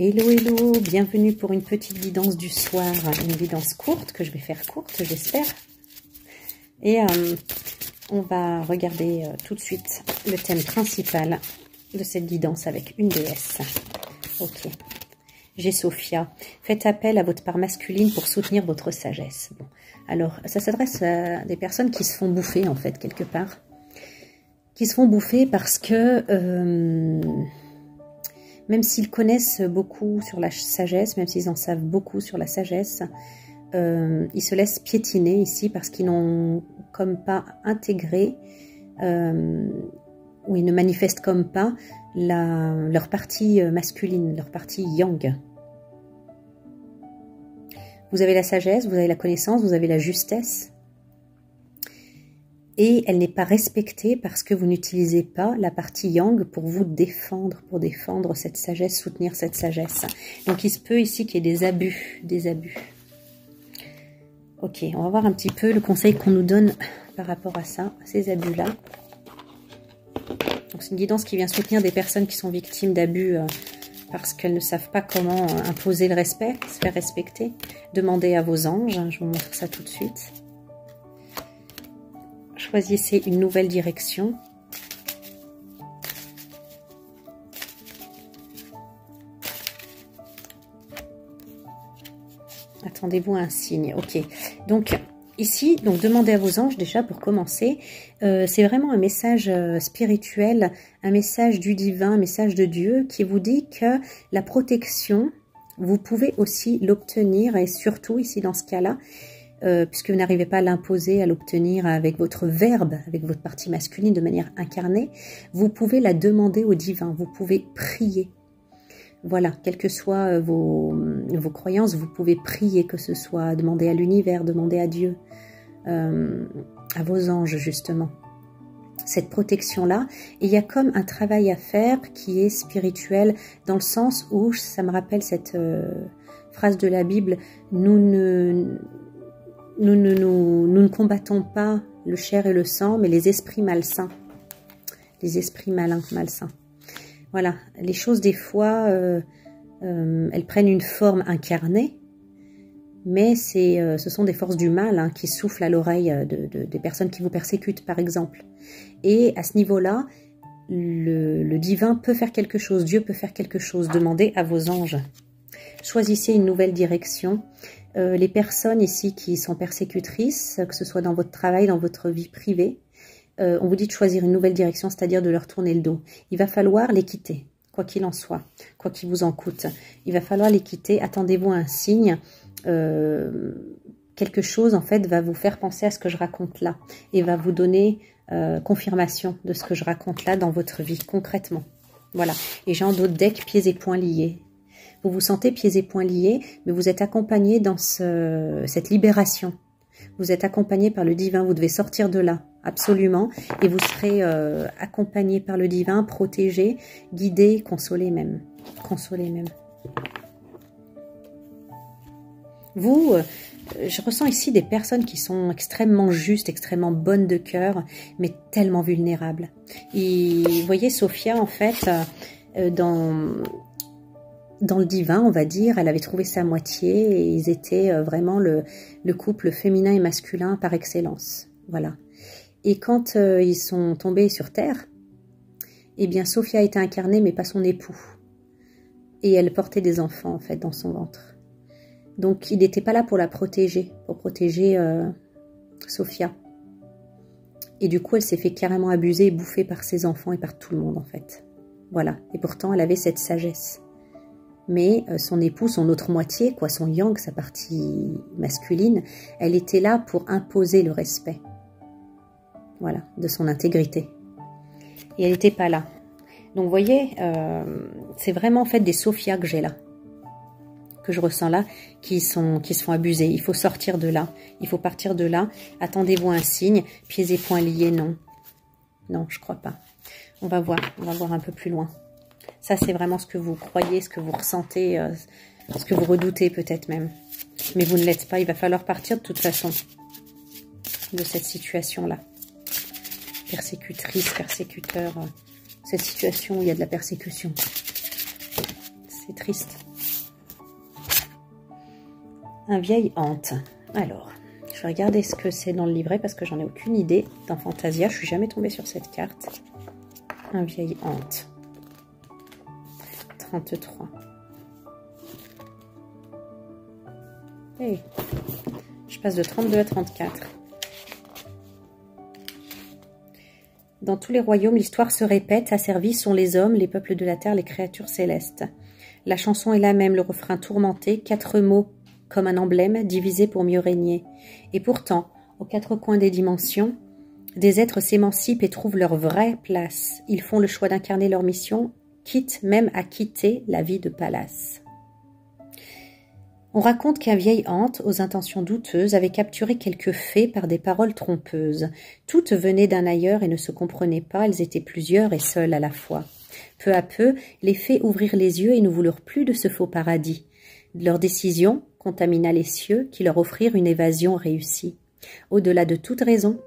Hello, hello, bienvenue pour une petite guidance du soir, une guidance courte, que je vais faire courte, j'espère. Et on va regarder tout de suite le thème principal de cette guidance avec une déesse. Ok, j'ai Sophia. Faites appel à votre part masculine pour soutenir votre sagesse. Bon, alors, ça s'adresse à des personnes qui se font bouffer, en fait, quelque part. Qui se font bouffer parce que... même s'ils connaissent beaucoup sur la sagesse, même s'ils en savent beaucoup sur la sagesse, ils se laissent piétiner ici parce qu'ils n'ont comme pas intégré, ou ils ne manifestent comme pas leur partie masculine, leur partie yang. Vous avez la sagesse, vous avez la connaissance, vous avez la justesse. Et elle n'est pas respectée parce que vous n'utilisez pas la partie yang pour vous défendre, pour défendre cette sagesse, soutenir cette sagesse. Donc il se peut ici qu'il y ait des abus, Ok, on va voir un petit peu le conseil qu'on nous donne par rapport à ça, à ces abus-là. Donc c'est une guidance qui vient soutenir des personnes qui sont victimes d'abus parce qu'elles ne savent pas comment imposer le respect, se faire respecter. Demandez à vos anges, je vous montre ça tout de suite. Choisissez une nouvelle direction. Attendez-vous à un signe. Ok. Donc, ici, demandez à vos anges déjà pour commencer. C'est vraiment un message spirituel, un message du divin, un message de Dieu qui vous dit que la protection, vous pouvez aussi l'obtenir et surtout ici dans ce cas-là, puisque vous n'arrivez pas à l'imposer, à l'obtenir avec votre verbe, avec votre partie masculine de manière incarnée, vous pouvez la demander au divin, vous pouvez prier. Voilà, quelles que soient vos croyances, vous pouvez prier, que ce soit demander à l'univers, demander à Dieu, à vos anges justement. Cette protection-là, et il y a comme un travail à faire qui est spirituel, dans le sens où, ça me rappelle cette phrase de la Bible, nous ne combattons pas le chair et le sang, mais les esprits malsains. Les esprits malsains. Voilà, les choses des fois, elles prennent une forme incarnée, mais ce sont des forces du mal qui soufflent à l'oreille des personnes qui vous persécutent, par exemple. Et à ce niveau-là, le divin peut faire quelque chose, Dieu peut faire quelque chose. Demandez à vos anges. Choisissez une nouvelle direction. Les personnes ici qui sont persécutrices, que ce soit dans votre travail, dans votre vie privée, on vous dit de choisir une nouvelle direction, c'est-à-dire de leur tourner le dos. Il va falloir les quitter, quoi qu'il en soit, quoi qu'il vous en coûte. Il va falloir les quitter, attendez-vous à un signe. Quelque chose, en fait, va vous faire penser à ce que je raconte là et va vous donner confirmation de ce que je raconte là dans votre vie, concrètement. Voilà. Et j'ai en d'autres decks pieds et poings liés. Vous vous sentez pieds et poings liés, mais vous êtes accompagné dans cette libération. Vous êtes accompagné par le divin, vous devez sortir de là, absolument. Et vous serez accompagné par le divin, protégé, guidé, consolé même. Consolé même. Vous, je ressens ici des personnes qui sont extrêmement justes, extrêmement bonnes de cœur, mais tellement vulnérables. Et vous voyez, Sophia, en fait, dans le divin, on va dire, elle avait trouvé sa moitié et ils étaient vraiment le couple féminin et masculin par excellence. Voilà. Et quand ils sont tombés sur Terre, eh bien, Sophia a été incarnée, mais pas son époux. Et elle portait des enfants, en fait, dans son ventre. Donc, il n'était pas là pour la protéger, Sophia. Et du coup, elle s'est fait carrément abuser et bouffer par ses enfants et par tout le monde, en fait. Voilà. Et pourtant, elle avait cette sagesse. Mais son époux, son autre moitié, quoi, son yang, sa partie masculine, elle était là pour imposer le respect, voilà, de son intégrité. Et elle n'était pas là. Donc, vous voyez, c'est vraiment en fait des Sophia que j'ai là, que je ressens là, qui se font abuser. Il faut sortir de là, il faut partir de là. Attendez-vous un signe, pieds et poings liés, non. Non, je crois pas. On va voir un peu plus loin. Ça, c'est vraiment ce que vous croyez, ce que vous ressentez, ce que vous redoutez peut-être même. Mais vous ne l'êtes pas, il va falloir partir de toute façon de cette situation-là. Persécutrice, persécuteur, cette situation où il y a de la persécution. C'est triste. Un vieil hante. Alors, je vais regarder ce que c'est dans le livret parce que j'en ai aucune idée. Dans Fantasia, je suis jamais tombée sur cette carte. Un vieil hante. 33. Hey. Je passe de 32 à 34. Dans tous les royaumes, l'histoire se répète. Asservis sont les hommes, les peuples de la terre, les créatures célestes. La chanson est la même, le refrain tourmenté, 4 mots comme un emblème, divisé pour mieux régner. Et pourtant, aux 4 coins des dimensions, des êtres s'émancipent et trouvent leur vraie place. Ils font le choix d'incarner leur mission, quitte même à quitter la vie de palace. On raconte qu'un vieil hante, aux intentions douteuses, avait capturé quelques fées par des paroles trompeuses. Toutes venaient d'un ailleurs et ne se comprenaient pas, elles étaient plusieurs et seules à la fois. Peu à peu, les fées ouvrirent les yeux et ne voulurent plus de ce faux paradis. Leur décision contamina les cieux qui leur offrirent une évasion réussie. Au-delà de toute raison,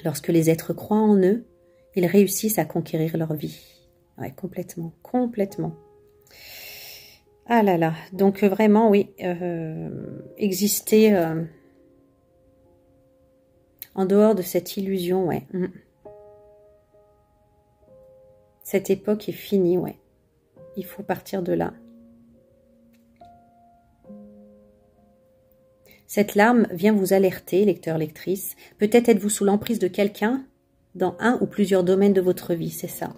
lorsque les êtres croient en eux, ils réussissent à conquérir leur vie. Ouais, complètement, complètement. Ah là là, donc vraiment, oui, exister en dehors de cette illusion, ouais. Cette époque est finie, ouais. Il faut partir de là. Cette larme vient vous alerter, lecteur, lectrice. Peut-être êtes-vous sous l'emprise de quelqu'un dans un ou plusieurs domaines de votre vie, c'est ça.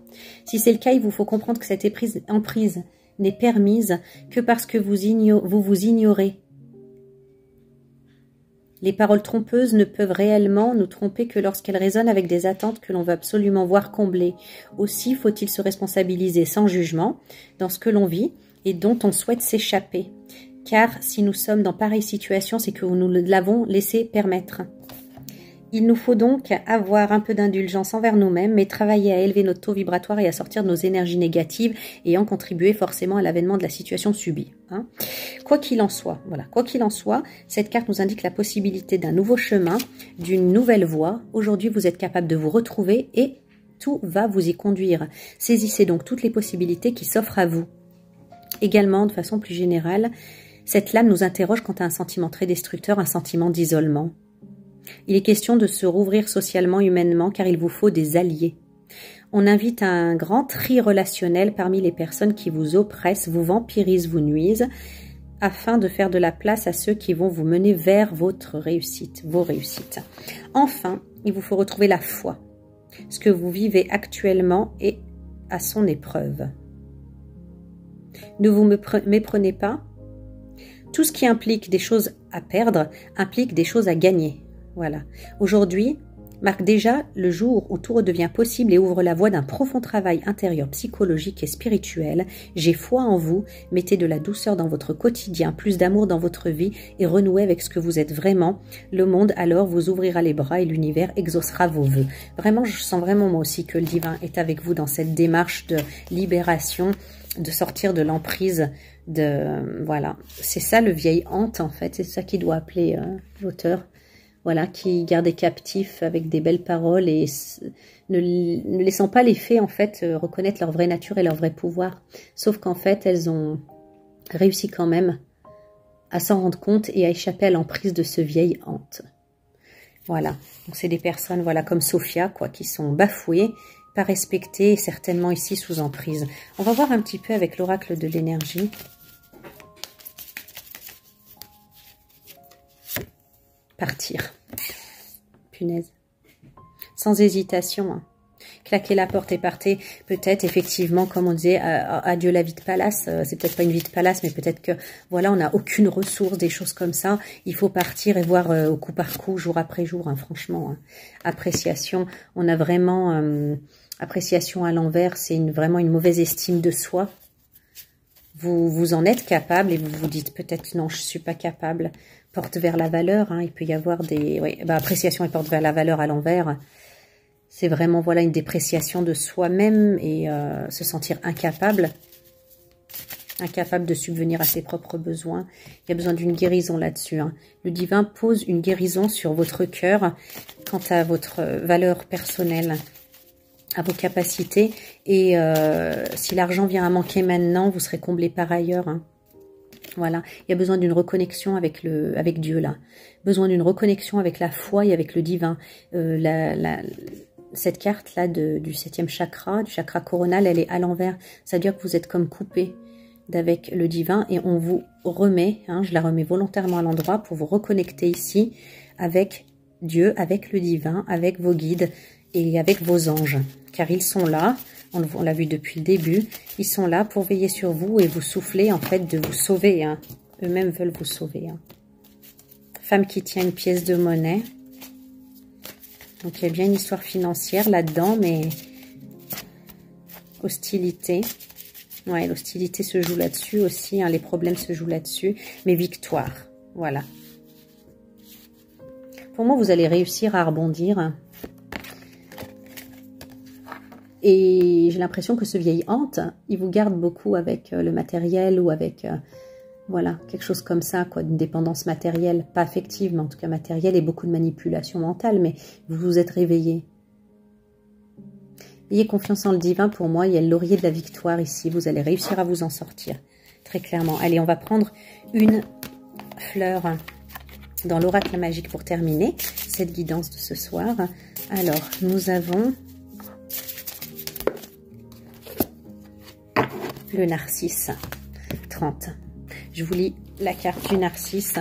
Si c'est le cas, il vous faut comprendre que cette emprise n'est permise que parce que vous vous ignorez. Les paroles trompeuses ne peuvent réellement nous tromper que lorsqu'elles résonnent avec des attentes que l'on veut absolument voir comblées. Aussi faut-il se responsabiliser sans jugement dans ce que l'on vit et dont on souhaite s'échapper. Car si nous sommes dans pareille situation, c'est que nous l'avons laissé permettre. Il nous faut donc avoir un peu d'indulgence envers nous-mêmes, mais travailler à élever notre taux vibratoire et à sortir de nos énergies négatives ayant contribué forcément à l'avènement de la situation subie. Quoi qu'il en soit, voilà, quoi qu'il en soit, cette carte nous indique la possibilité d'un nouveau chemin, d'une nouvelle voie. Aujourd'hui, vous êtes capable de vous retrouver et tout va vous y conduire. Saisissez donc toutes les possibilités qui s'offrent à vous. Également, de façon plus générale, cette lame nous interroge quant à un sentiment très destructeur, un sentiment d'isolement. Il est question de se rouvrir socialement, humainement, car il vous faut des alliés. On invite à un grand tri relationnel parmi les personnes qui vous oppressent, vous vampirisent, vous nuisent, afin de faire de la place à ceux qui vont vous mener vers votre réussite, vos réussites. Enfin, il vous faut retrouver la foi. Ce que vous vivez actuellement est à son épreuve. Ne vous méprenez pas. Tout ce qui implique des choses à perdre implique des choses à gagner. Voilà. Aujourd'hui marque déjà le jour où tout redevient possible et ouvre la voie d'un profond travail intérieur psychologique et spirituel. J'ai foi en vous, mettez de la douceur dans votre quotidien, plus d'amour dans votre vie et renouez avec ce que vous êtes vraiment. Le monde alors vous ouvrira les bras et l'univers exaucera vos vœux. Vraiment, je sens vraiment moi aussi que le divin est avec vous dans cette démarche de libération, de sortir de l'emprise de... Voilà, c'est ça le vieil hante en fait, c'est ça qui doit appeler l'auteur. Voilà, qui gardait captifs avec des belles paroles et ne laissant pas les fées en fait reconnaître leur vraie nature et leur vrai pouvoir. Sauf qu'en fait, elles ont réussi quand même à s'en rendre compte et à échapper à l'emprise de ce vieil hante. Voilà, donc c'est des personnes voilà comme Sophia quoi, qui sont bafouées, pas respectées et certainement ici sous emprise. On va voir un petit peu avec l'oracle de l'énergie. Partir. Punaise. Sans hésitation. Hein. Claquer la porte et partez. Peut-être, effectivement, comme on disait, adieu la vie de palace. C'est peut-être pas une vie de palace, mais peut-être que, voilà, on n'a aucune ressource, des choses comme ça. Il faut partir et voir au coup par coup, jour après jour, hein, franchement. Hein. Appréciation. On a vraiment... appréciation à l'envers, c'est vraiment une mauvaise estime de soi. Vous en êtes capable et vous vous dites peut-être non, je ne suis pas capable. Porte vers la valeur, hein, il peut y avoir des... Oui, appréciation et porte vers la valeur à l'envers. C'est vraiment voilà une dépréciation de soi-même et se sentir incapable. Incapable de subvenir à ses propres besoins. Il y a besoin d'une guérison là-dessus. Hein. Le divin pose une guérison sur votre cœur quant à votre valeur personnelle, à vos capacités. Et si l'argent vient à manquer maintenant, vous serez comblé par ailleurs. Hein. Voilà, il y a besoin d'une reconnexion avec Dieu là, besoin d'une reconnexion avec la foi et avec le divin. Cette carte là du 7e chakra, du chakra coronal, elle est à l'envers. Ça veut dire que vous êtes comme coupé d'avec le divin et on vous remet, je la remets volontairement à l'endroit pour vous reconnecter ici avec Dieu, avec le divin, avec vos guides et avec vos anges, car ils sont là. On l'a vu depuis le début, ils sont là pour veiller sur vous et vous souffler en fait de vous sauver. Eux-mêmes veulent vous sauver. Femme qui tient une pièce de monnaie. Donc il y a bien une histoire financière là-dedans, mais hostilité. Ouais, l'hostilité se joue là-dessus aussi, les problèmes se jouent là-dessus, mais victoire. Voilà. Pour moi, vous allez réussir à rebondir. Et j'ai l'impression que ce vieil hante, il vous garde beaucoup avec le matériel ou avec, voilà, quelque chose comme ça, quoi, d'une dépendance matérielle, pas affective, mais en tout cas matérielle, et beaucoup de manipulation mentale, mais vous vous êtes réveillé. Ayez confiance en le divin, pour moi, il y a le laurier de la victoire ici, vous allez réussir à vous en sortir, très clairement. Allez, on va prendre une fleur dans l'oracle magique pour terminer cette guidance de ce soir. Alors, nous avons le narcisse, 30. Je vous lis la carte du narcisse.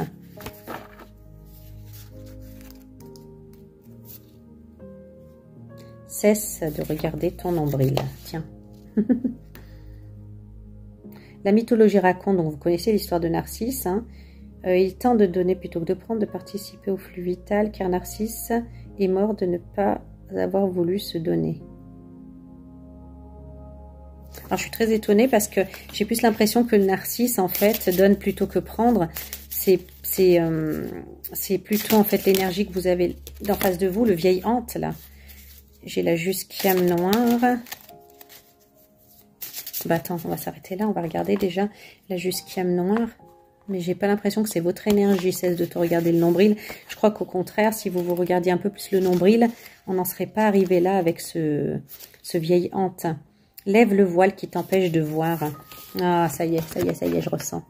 Cesse de regarder ton nombril. Tiens. La mythologie raconte, donc vous connaissez l'histoire de Narcisse. Il tente de donner plutôt que de prendre, de participer au flux vital, car Narcisse est mort de ne pas avoir voulu se donner. Alors, je suis très étonnée parce que j'ai plus l'impression que le narcisse, en fait, donne plutôt que prendre. C'est plutôt, en fait, l'énergie que vous avez d'en face de vous, le vieil hante, là. J'ai la jusquiame noire. Bah, attends, on va s'arrêter là. On va regarder déjà la jusquiame noire. Mais j'ai pas l'impression que c'est votre énergie. Cesse de te regarder le nombril. Je crois qu'au contraire, si vous vous regardiez un peu plus le nombril, on n'en serait pas arrivé là avec ce vieil hante. Lève le voile qui t'empêche de voir. Ah, ça y est, je ressens.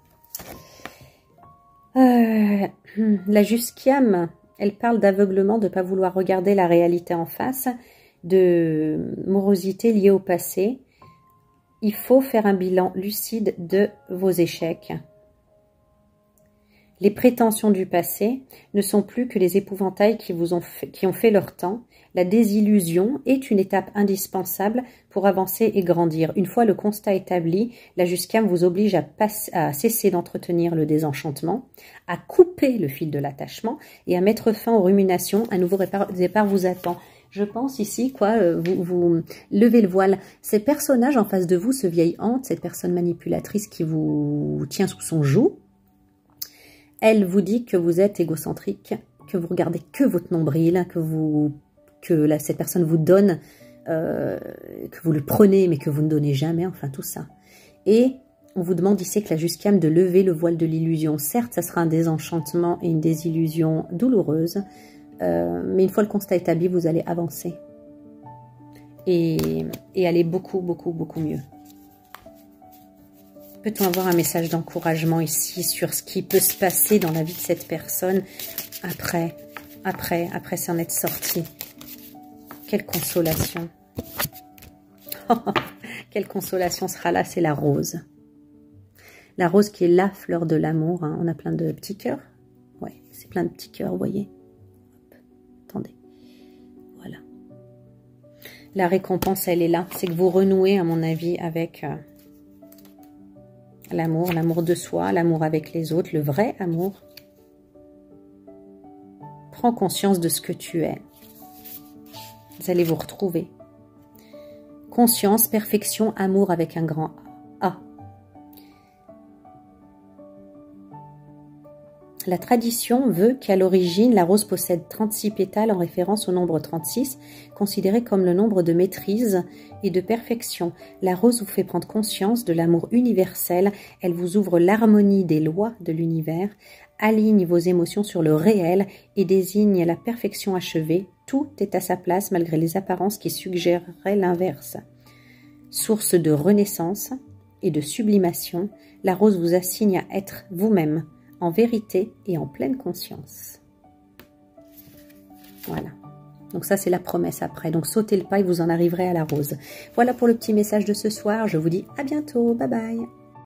La jusquiame, elle parle d'aveuglement, de ne pas vouloir regarder la réalité en face, de morosité liée au passé. Il faut faire un bilan lucide de vos échecs. Les prétentions du passé ne sont plus que les épouvantails qui ont fait leur temps. La désillusion est une étape indispensable pour avancer et grandir. Une fois le constat établi, la jusquiame vous oblige à cesser d'entretenir le désenchantement, à couper le fil de l'attachement et à mettre fin aux ruminations. Un nouveau départ vous attend. Je pense ici, vous levez le voile. Ces personnages en face de vous, ce vieil hante, cette personne manipulatrice qui vous tient sous son joug, elle vous dit que vous êtes égocentrique, que vous regardez que votre nombril, que cette personne vous donne, que vous le prenez mais que vous ne donnez jamais, enfin tout ça. Et on vous demande ici que la jusquiame de lever le voile de l'illusion. Certes, ça sera un désenchantement et une désillusion douloureuse, mais une fois le constat établi, vous allez avancer et aller beaucoup, beaucoup, beaucoup mieux. Peut-on avoir un message d'encouragement ici sur ce qui peut se passer dans la vie de cette personne après s'en être sorti? Quelle consolation. Quelle consolation sera là, c'est la rose. La rose qui est la fleur de l'amour. On a plein de petits cœurs. Ouais, c'est plein de petits cœurs, vous voyez. Hop, attendez. Voilà. La récompense, elle est là. C'est que vous renouez, à mon avis, avec l'amour de soi, l'amour avec les autres, le vrai amour. Prends conscience de ce que tu es. Vous allez vous retrouver. Conscience, perfection, amour avec un grand A. La tradition veut qu'à l'origine, la rose possède 36 pétales en référence au nombre 36, considéré comme le nombre de maîtrise et de perfection. La rose vous fait prendre conscience de l'amour universel, elle vous ouvre l'harmonie des lois de l'univers, aligne vos émotions sur le réel et désigne la perfection achevée. Tout est à sa place malgré les apparences qui suggéreraient l'inverse. Source de renaissance et de sublimation, la rose vous assigne à être vous-même, en vérité et en pleine conscience. Voilà. Donc ça, c'est la promesse après. Donc sautez le pas et vous en arriverez à la rose. Voilà pour le petit message de ce soir. Je vous dis à bientôt. Bye bye.